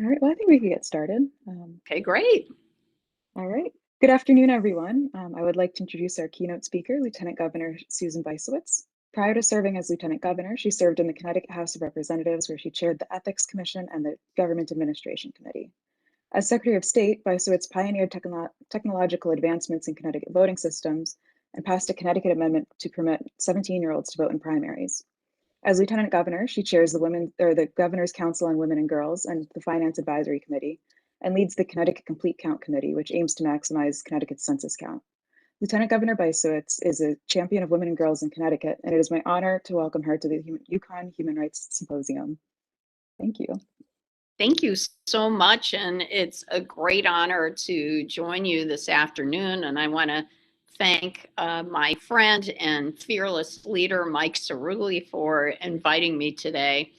All right, well, I think we can get started. Okay, great. All right. Good afternoon, everyone. I would like to introduce our keynote speaker, Lieutenant Governor Susan Bysiewicz. Prior to serving as Lieutenant Governor, she served in the Connecticut House of Representatives, where she chaired the Ethics Commission and the Government Administration Committee. As Secretary of State, Bysiewicz pioneered technological advancements in Connecticut voting systems and passed a Connecticut amendment to permit 17-year-olds to vote in primaries. As Lieutenant Governor, she chairs the Governor's Council on Women and Girls and the Finance Advisory Committee, and leads the Connecticut Complete Count Committee, which aims to maximize Connecticut's census count. Lieutenant Governor Bysiewicz is a champion of women and girls in Connecticut, and it is my honor to welcome her to the UConn Human Rights Symposium. Thank you. Thank you so much, and it's a great honor to join you this afternoon. And I want to thank my friend and fearless leader, Mike Cerulli, for inviting me today.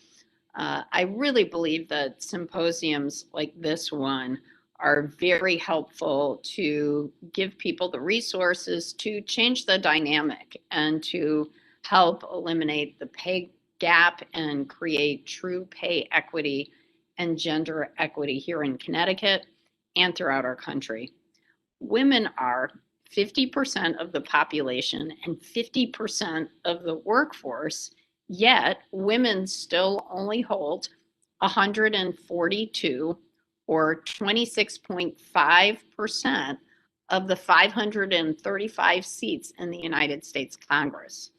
I really believe that symposiums like this one are very helpful to give people the resources to change the dynamic and to help eliminate the pay gap and create true pay equity and gender equity here in Connecticut and throughout our country. Women are 50% of the population and 50% of the workforce, yet women still only hold 142 or 26.5% of the 535 seats in the United States Congress.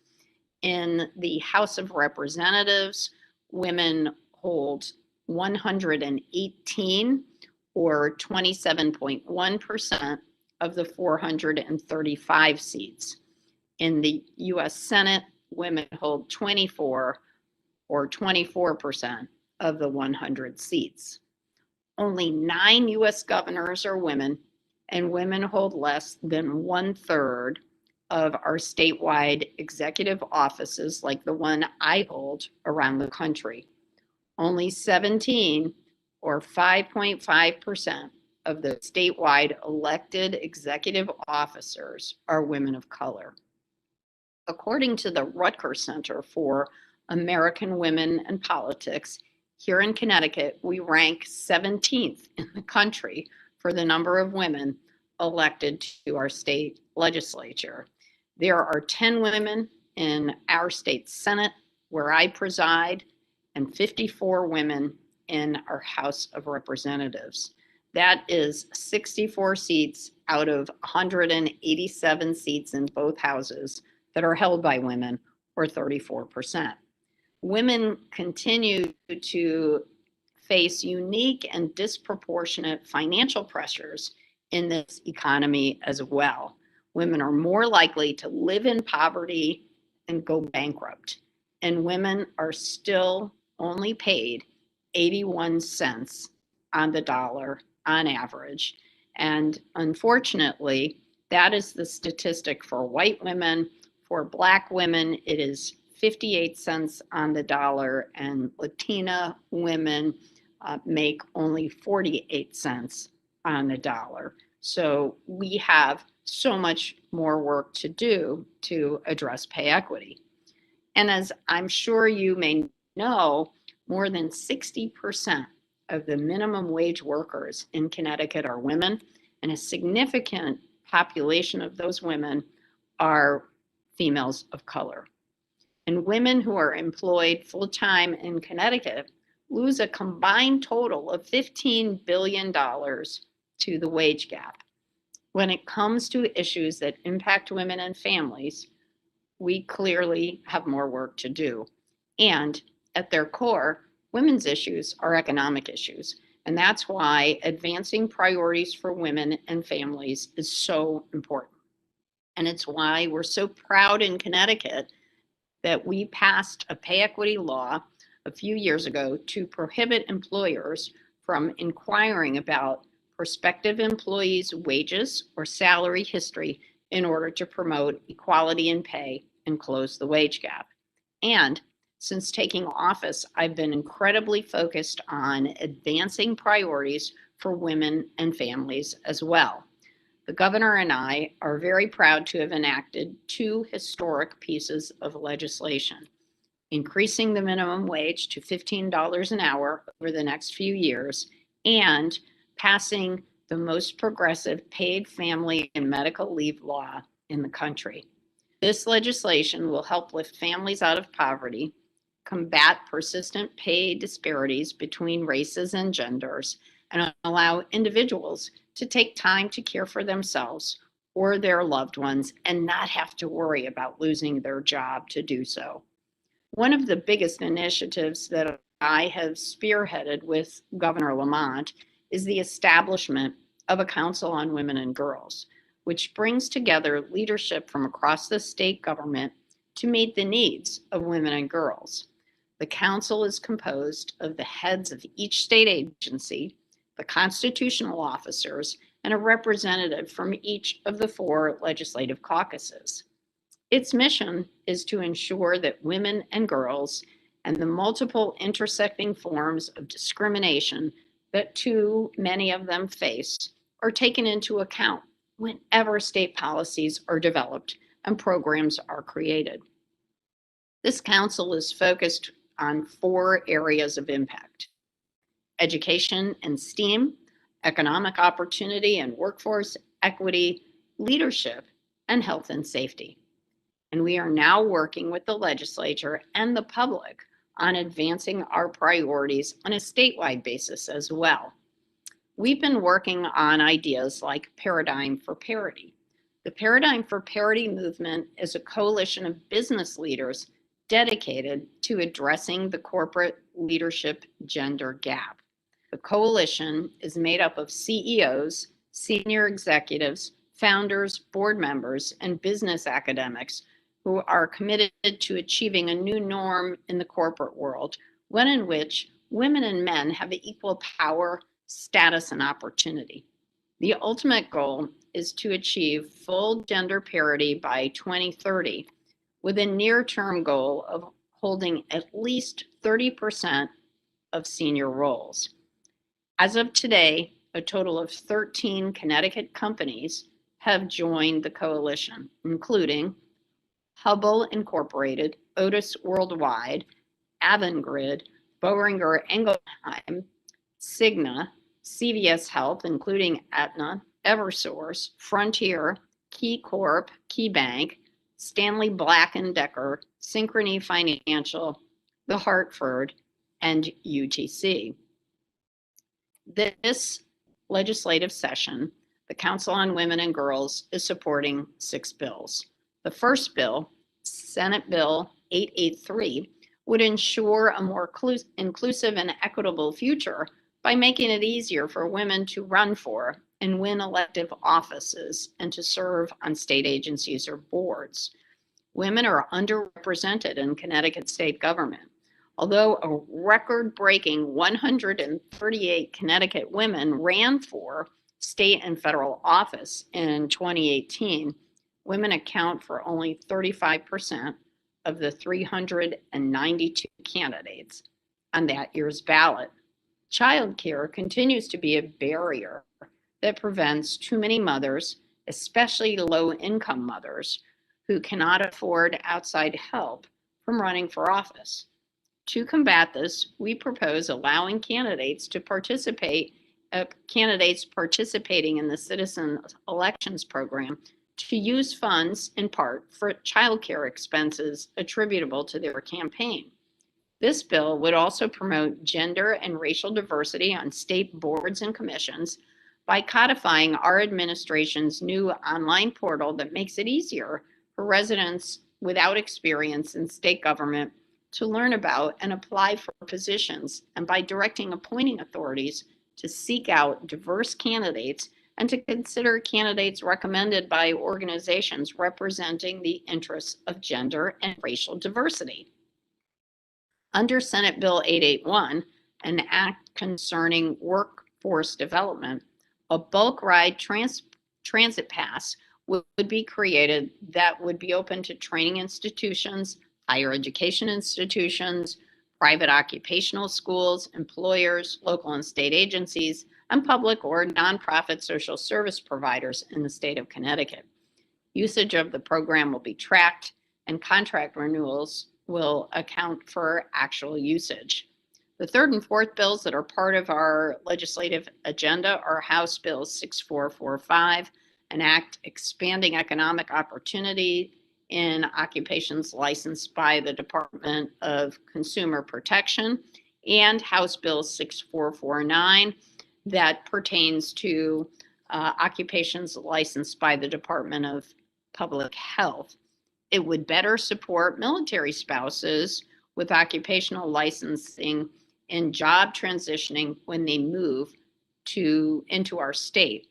In the House of Representatives, women hold 118 or 27.1% of the 435 seats. In the US Senate, women hold 24 or 24% of the 100 seats. Only 9 US governors are women, and women hold less than 1/3 of our statewide executive offices like the one I hold around the country. Only 17 or 5.5% of the statewide elected executive officers are women of color. According to the Rutgers Center for American Women and Politics, here in Connecticut, we rank 17th in the country for the number of women elected to our state legislature. There are 10 women in our state Senate, where I preside, and 54 women in our House of Representatives. That is 64 seats out of 187 seats in both houses that are held by women, or 34%. Women continue to face unique and disproportionate financial pressures in this economy as well. Women are more likely to live in poverty and go bankrupt, and women are still only paid 81 cents on the dollar on average. And unfortunately, that is the statistic for white women. For Black women, it is 58 cents on the dollar, and Latina women make only 48 cents on the dollar. So we have so much more work to do to address pay equity. And as I'm sure you may know, more than 60% of the minimum wage workers in Connecticut are women, and a significant population of those women are females of color. And women who are employed full-time in Connecticut lose a combined total of $15 billion to the wage gap. When it comes to issues that impact women and families, we clearly have more work to do. And at their core, women's issues are economic issues. And that's why advancing priorities for women and families is so important. And it's why we're so proud in Connecticut that we passed a pay equity law a few years ago to prohibit employers from inquiring about prospective employees' wages or salary history in order to promote equality in pay and close the wage gap. And since taking office, I've been incredibly focused on advancing priorities for women and families as well. The governor and I are very proud to have enacted 2 historic pieces of legislation: increasing the minimum wage to $15 an hour over the next few years, and passing the most progressive paid family and medical leave law in the country. This legislation will help lift families out of poverty, combat persistent pay disparities between races and genders, and allow individuals to take time to care for themselves or their loved ones and not have to worry about losing their job to do so. One of the biggest initiatives that I have spearheaded with Governor Lamont is the establishment of a Council on Women and Girls, which brings together leadership from across the state government to meet the needs of women and girls. The council is composed of the heads of each state agency, the constitutional officers, and a representative from each of the 4 legislative caucuses. Its mission is to ensure that women and girls and the multiple intersecting forms of discrimination that too many of them face are taken into account whenever state policies are developed and programs are created. This council is focused on 4 areas of impact: education and STEAM, economic opportunity and workforce equity, leadership, and health and safety. And we are now working with the legislature and the public on advancing our priorities on a statewide basis as well. We've been working on ideas like Paradigm for Parity. The Paradigm for Parity movement is a coalition of business leaders dedicated to addressing the corporate leadership gender gap. The coalition is made up of CEOs, senior executives, founders, board members, and business academics who are committed to achieving a new norm in the corporate world, one in which women and men have equal power, status, and opportunity. The ultimate goal is to achieve full gender parity by 2030, with a near-term goal of holding at least 30% of senior roles. As of today, a total of 13 Connecticut companies have joined the coalition, including Hubble Incorporated, Otis Worldwide, Avangrid, Boehringer Ingelheim, Cigna, CVS Health, including Aetna, Eversource, Frontier, KeyCorp, KeyBank, Stanley Black & Decker, Synchrony Financial, The Hartford, and UTC. This legislative session, the Council on Women and Girls is supporting 6 bills. The first bill, Senate Bill 883, would ensure a more inclusive and equitable future by making it easier for women to run for and win elective offices and to serve on state agencies or boards. Women are underrepresented in Connecticut state government. Although a record-breaking 138 Connecticut women ran for state and federal office in 2018, women account for only 35% of the 392 candidates on that year's ballot. Childcare continues to be a barrier that prevents too many mothers, especially low-income mothers, who cannot afford outside help from running for office. To combat this, we propose allowing candidates participating in the Citizen Elections Program to use funds in part for childcare expenses attributable to their campaign. This bill would also promote gender and racial diversity on state boards and commissions by codifying our administration's new online portal that makes it easier for residents without experience in state government to learn about and apply for positions, and by directing appointing authorities to seek out diverse candidates and to consider candidates recommended by organizations representing the interests of gender and racial diversity. Under Senate Bill 881, an act concerning workforce development, a bulk ride transit pass would be created that would be open to training institutions, higher education institutions, private occupational schools, employers, local and state agencies, and public or nonprofit social service providers in the state of Connecticut. Usage of the program will be tracked, and contract renewals will account for actual usage. The third and fourth bills that are part of our legislative agenda are House Bill 6445, an act expanding economic opportunity in occupations licensed by the Department of Consumer Protection, and House Bill 6449 that pertains to occupations licensed by the Department of Public Health. It would better support military spouses with occupational licensing in job transitioning when they move into our state.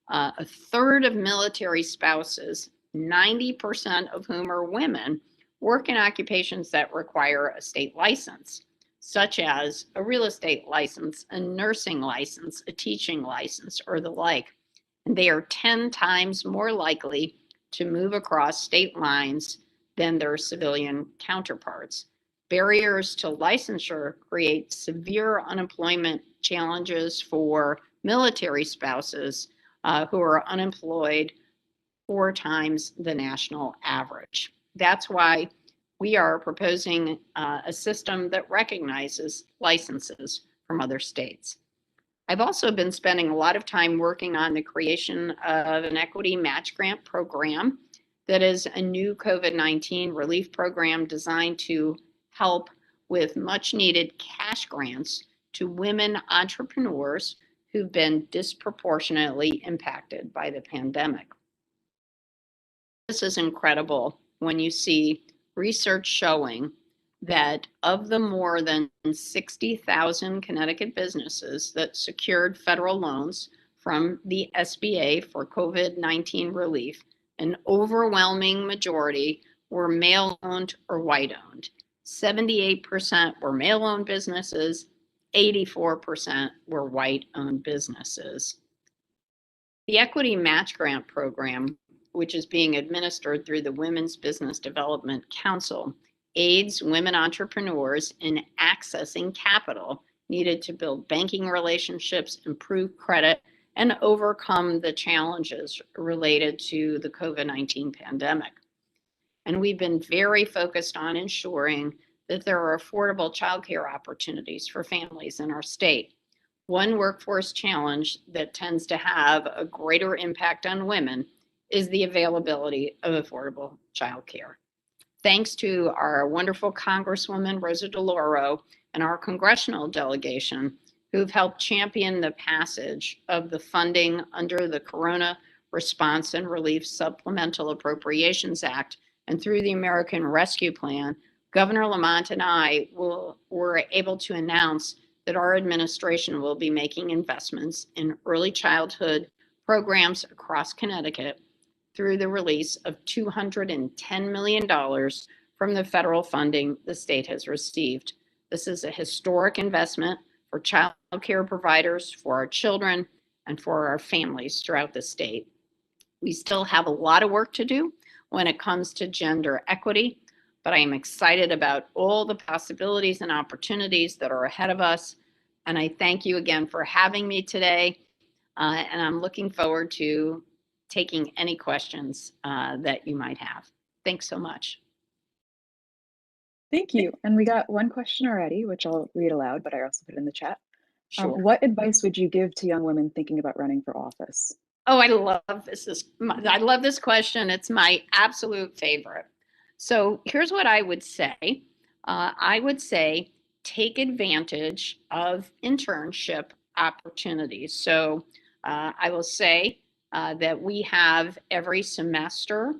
A third of military spouses, 90% of whom are women, work in occupations that require a state license, such as a real estate license, a nursing license, a teaching license, or the like. And they are 10 times more likely to move across state lines than their civilian counterparts. Barriers to licensure create severe unemployment challenges for military spouses who are unemployed 4 times the national average. That's why we are proposing a system that recognizes licenses from other states. I've also been spending a lot of time working on the creation of an equity match grant program that is a new COVID-19 relief program designed to help with much needed cash grants to women entrepreneurs who've been disproportionately impacted by the pandemic. This is incredible when you see research showing that of the more than 60,000 Connecticut businesses that secured federal loans from the SBA for COVID-19 relief, an overwhelming majority were male-owned or white-owned. 78% were male-owned businesses, 84% were white-owned businesses. The Equity Match Grant Program, which is being administered through the Women's Business Development Council, aids women entrepreneurs in accessing capital needed to build banking relationships, improve credit, and overcome the challenges related to the COVID-19 pandemic. And we've been very focused on ensuring that there are affordable childcare opportunities for families in our state. One workforce challenge that tends to have a greater impact on women is the availability of affordable childcare. Thanks to our wonderful Congresswoman Rosa DeLauro and our congressional delegation, who've helped champion the passage of the funding under the Corona Response and Relief Supplemental Appropriations Act and through the American Rescue Plan, Governor Lamont and I were able to announce that our administration will be making investments in early childhood programs across Connecticut through the release of $210 million from the federal funding the state has received. This is a historic investment for child care providers, for our children, and for our families throughout the state. We still have a lot of work to do when it comes to gender equity, but I am excited about all the possibilities and opportunities that are ahead of us. And I thank you again for having me today. And I'm looking forward to taking any questions that you might have. Thanks so much. Thank you. And we got one question already, which I'll read aloud, but I also put it in the chat. Sure. What advice would you give to young women thinking about running for office? Oh, I love this. I love this question. It's my absolute favorite. So here's what I would say. I would say take advantage of internship opportunities. So I will say that we have every semester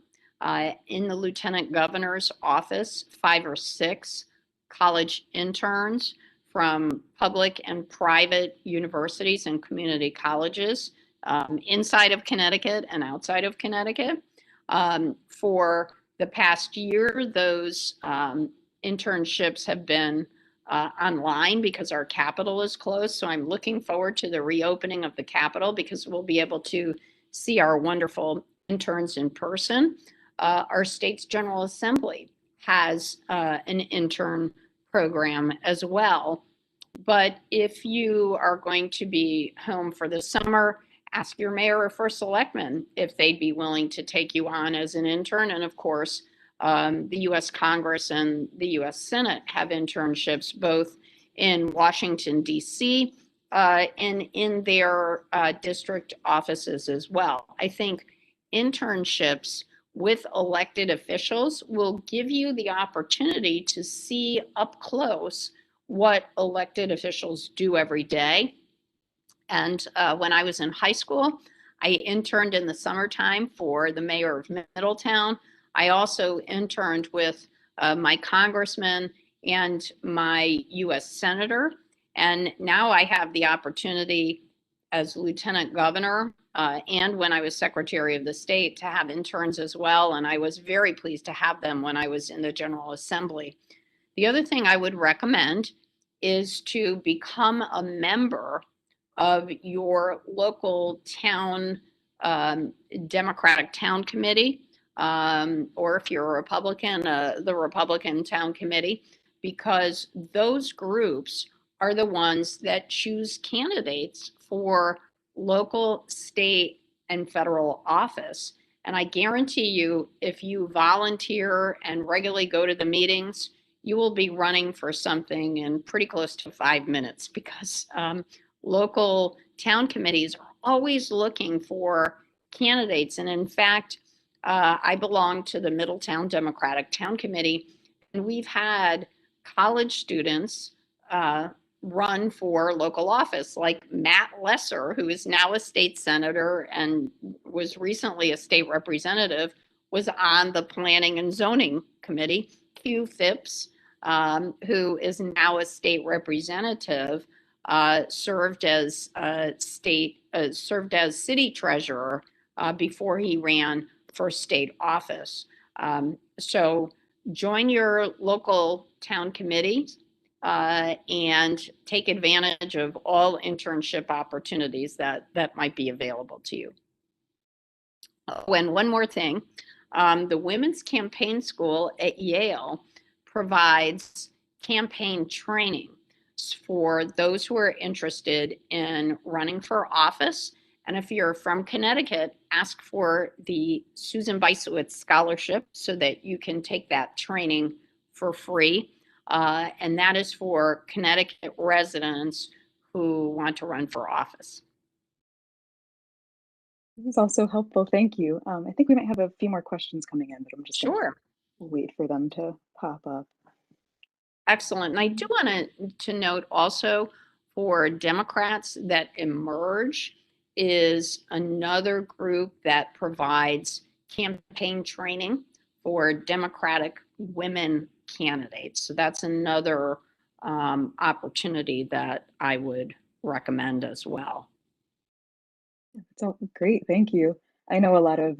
in the Lieutenant Governor's office 5 or 6 college interns from public and private universities and community colleges inside of Connecticut and outside of Connecticut. For the past year, those internships have been online because our Capitol is closed. So I'm looking forward to the reopening of the Capitol because we'll be able to see our wonderful interns in person. Our state's General Assembly has an intern program as well. But if you are going to be home for the summer, ask your mayor or first selectman if they'd be willing to take you on as an intern. And of course, the US Congress and the US Senate have internships both in Washington, D.C., and in their district offices as well. I think internships with elected officials will give you the opportunity to see up close what elected officials do every day. And when I was in high school, I interned in the summertime for the mayor of Middletown. I also interned with my congressman and my US senator. And now I have the opportunity as lieutenant governor and when I was secretary of the state to have interns as well. And I was very pleased to have them when I was in the General Assembly. The other thing I would recommend is to become a member of your local town Democratic Town Committee, or if you're a Republican, the Republican Town Committee, because those groups are the ones that choose candidates for local, state, and federal office. And I guarantee you, if you volunteer and regularly go to the meetings, you will be running for something in pretty close to 5 minutes, because local town committees are always looking for candidates. And in fact, I belong to the Middletown Democratic Town Committee, and we've had college students run for local office, like Matt Lesser, who is now a state senator and was recently a state representative, was on the Planning and Zoning Committee. Hugh Phipps, who is now a state representative, served as city treasurer before he ran for state office. So join your local town committees and take advantage of all internship opportunities that might be available to you. Oh, and one more thing, the Women's Campaign School at Yale provides campaign training for those who are interested in running for office. And if you're from Connecticut, ask for the Susan Bysiewicz Scholarship so that you can take that training for free. And that is for Connecticut residents who want to run for office. This is also helpful. Thank you. I think we might have a few more questions coming in, but I'm just going to Sure. wait for them to pop up. Excellent. And I do want to note also for Democrats that Emerge is another group that provides campaign training for Democratic women candidates. So that's another opportunity that I would recommend as well. It's all great. Thank you. I know a lot of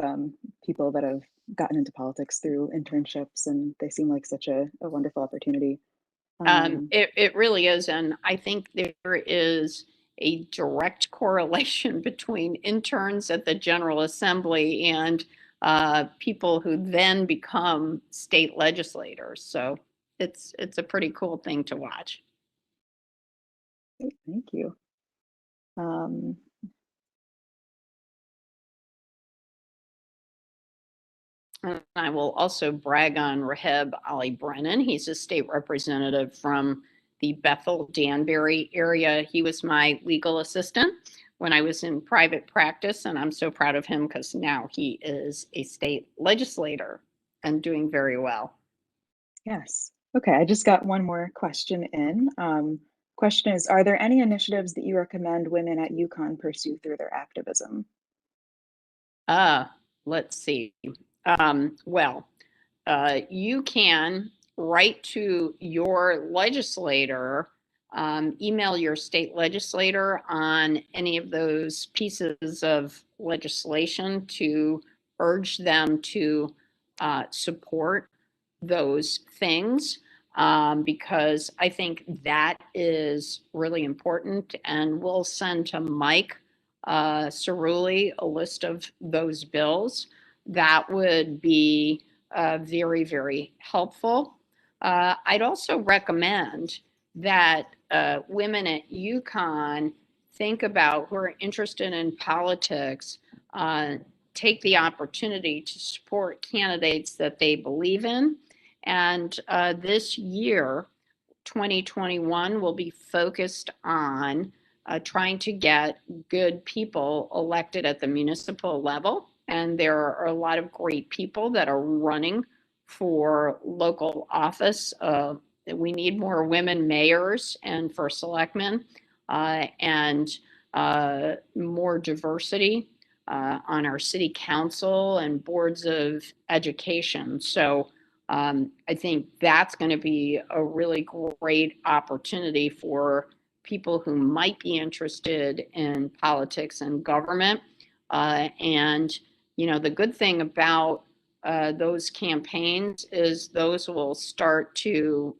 people that have gotten into politics through internships, and they seem like such a wonderful opportunity. It really is. And I think there is a direct correlation between interns at the General Assembly and people who then become state legislators. So it's a pretty cool thing to watch. Great, thank you. And I will also brag on Raheb Ali Brennan. He's a state representative from the Bethel Danbury area. He was my legal assistant when I was in private practice, and I'm so proud of him because now he is a state legislator and doing very well. Yes. Okay, I just got one more question in. Question is, are there any initiatives that you recommend women at UConn pursue through their activism? Let's see. Well, you can write to your legislator, email your state legislator on any of those pieces of legislation to urge them to support those things, because I think that is really important. And we'll send to Mike Cerulli a list of those bills. That would be very, very helpful. I'd also recommend that women at UConn think about who are interested in politics, take the opportunity to support candidates that they believe in. And this year, 2021 will be focused on trying to get good people elected at the municipal level. And there are a lot of great people that are running for local office. We need more women mayors and first selectmen, and more diversity on our city council and boards of education. So I think that's going to be a really great opportunity for people who might be interested in politics and government. And, you know, the good thing about those campaigns is those will start to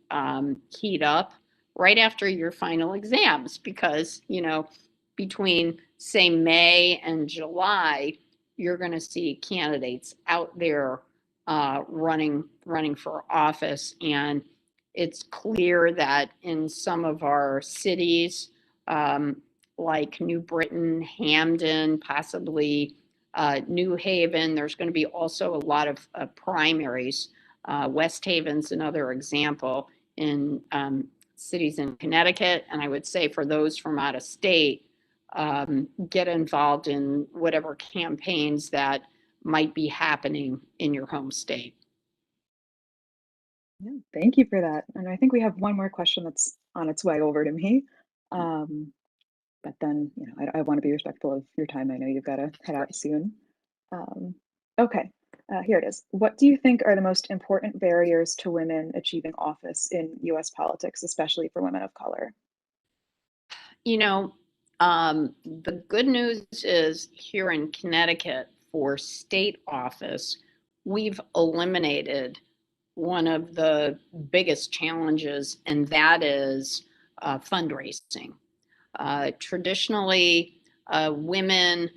heat up right after your final exams, because, you know, between, say, May and July, you're going to see candidates out there running for office. And it's clear that in some of our cities, like New Britain, Hamden, possibly New Haven, there's going to be also a lot of primaries. West Haven's another example in cities in Connecticut. And I would say for those from out of state, get involved in whatever campaigns that might be happening in your home state. Yeah, thank you for that. And I think we have one more question that's on its way over to me. But then, you know, I want to be respectful of your time. I know you've got to head out soon. Okay, here it is. What do you think are the most important barriers to women achieving office in US politics, especially for women of color? You know, the good news is here in Connecticut for state office, we've eliminated one of the biggest challenges, and that is fundraising. Traditionally, women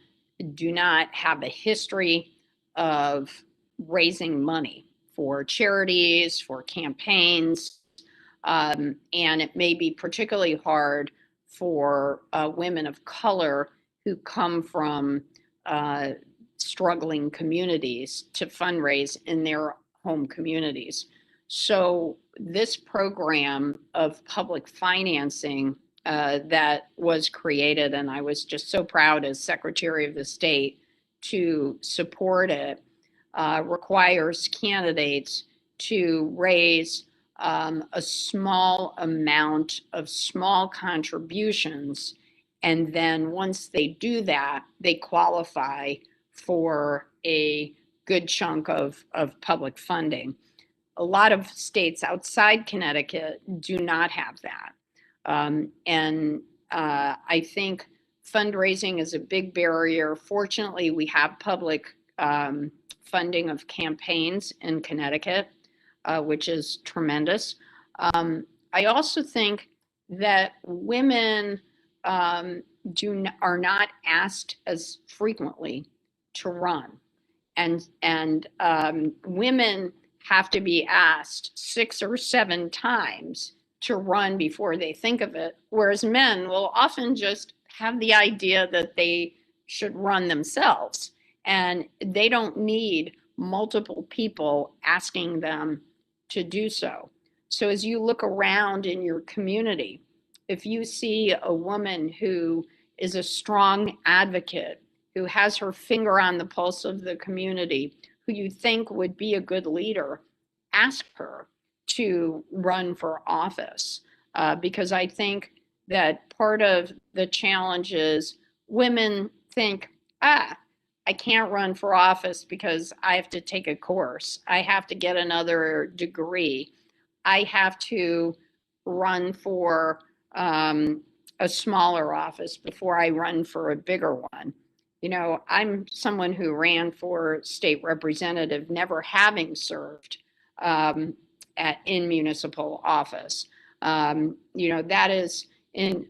do not have a history of raising money for charities, for campaigns, and it may be particularly hard for women of color who come from struggling communities to fundraise in their home communities. So this program of public financing that was created, and I was just so proud as Secretary of the State to support it, requires candidates to raise a small amount of small contributions. And then once they do that, they qualify for a good chunk of public funding. A lot of states outside Connecticut do not have that. And I think fundraising is a big barrier. Fortunately, we have public funding of campaigns in Connecticut, which is tremendous. I also think that women are not asked as frequently to run, and women have to be asked 6 or 7 times to run before they think of it, whereas men will often just have the idea that they should run themselves, and they don't need multiple people asking them to do so. So as you look around in your community, if you see a woman who is a strong advocate, who has her finger on the pulse of the community, who you think would be a good leader, ask her to run for office. Because I think that part of the challenge is women think, I can't run for office because I have to take a course. I have to get another degree. I have to run for a smaller office before I run for a bigger one. You know, I'm someone who ran for state representative, never having served in municipal office. You know, that is,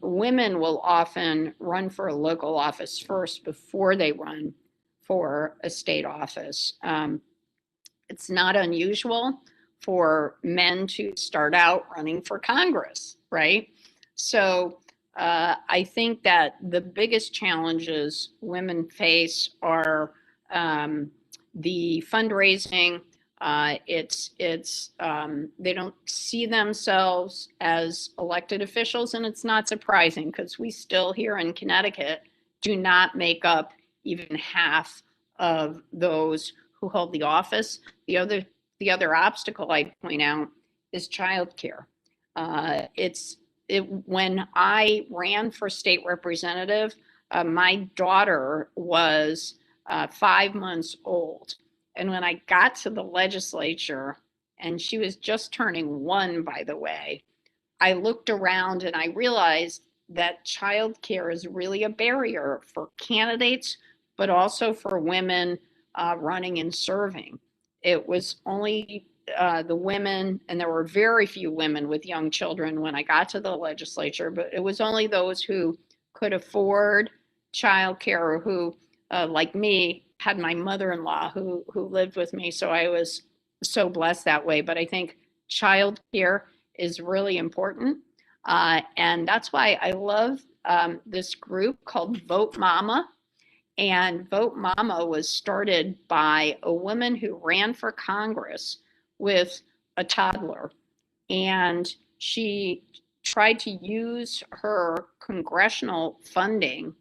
women will often run for a local office first before they run for a state office. It's not unusual for men to start out running for Congress, right? So I think that the biggest challenges women face are the fundraising, They don't see themselves as elected officials, and it's not surprising because we still here in Connecticut do not make up even half of those who hold the office. The other obstacle I point out is childcare. When I ran for state representative, my daughter was 5 months old. And when I got to the legislature, and she was just turning 1, by the way, I looked around and I realized that childcare is really a barrier for candidates, but also for women running and serving. It was only the women, and there were very few women with young children when I got to the legislature, but it was only those who could afford childcare or who, like me, had my mother-in-law who lived with me. So I was so blessed that way. But I think childcare is really important. And that's why I love this group called Vote Mama. And Vote Mama was started by a woman who ran for Congress with a toddler. And she tried to use her congressional funding.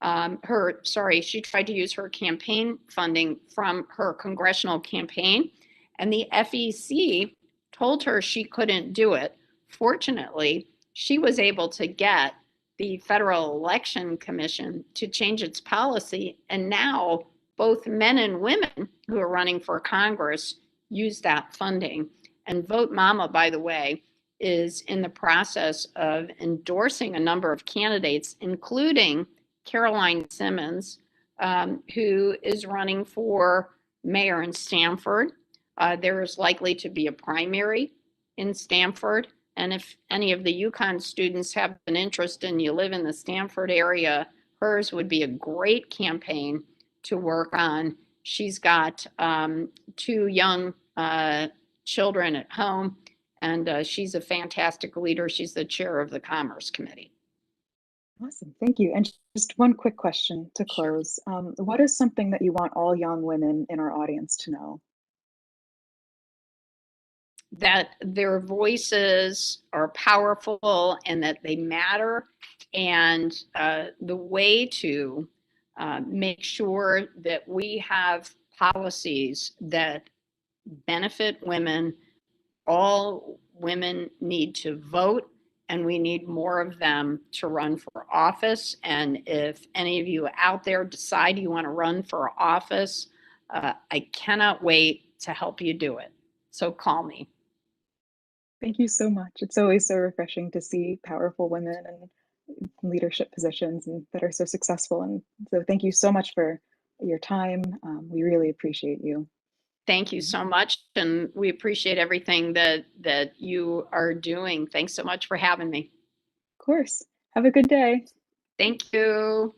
She tried to use her campaign funding from her congressional campaign. And the FEC told her she couldn't do it. Fortunately, she was able to get the Federal Election Commission to change its policy. And now both men and women who are running for Congress use that funding. And Vote Mama, by the way, is in the process of endorsing a number of candidates, including Caroline Simmons, who is running for mayor in Stamford. There is likely to be a primary in Stamford. And if any of the UConn students have an interest and you live in the Stamford area, hers would be a great campaign to work on. She's got 2 young children at home, and she's a fantastic leader. She's the chair of the Commerce Committee. Awesome, thank you. And just one quick question to close. What is something that you want all young women in our audience to know? That their voices are powerful and that they matter. And the way to make sure that we have policies that benefit women, all women need to vote, and we need more of them to run for office. And if any of you out there decide you want to run for office, I cannot wait to help you do it. So call me. Thank you so much. It's always so refreshing to see powerful women in leadership positions and that are so successful. And so thank you so much for your time. We really appreciate you. Thank you so much. And we appreciate everything that you are doing. Thanks so much for having me. Of course. Have a good day. Thank you.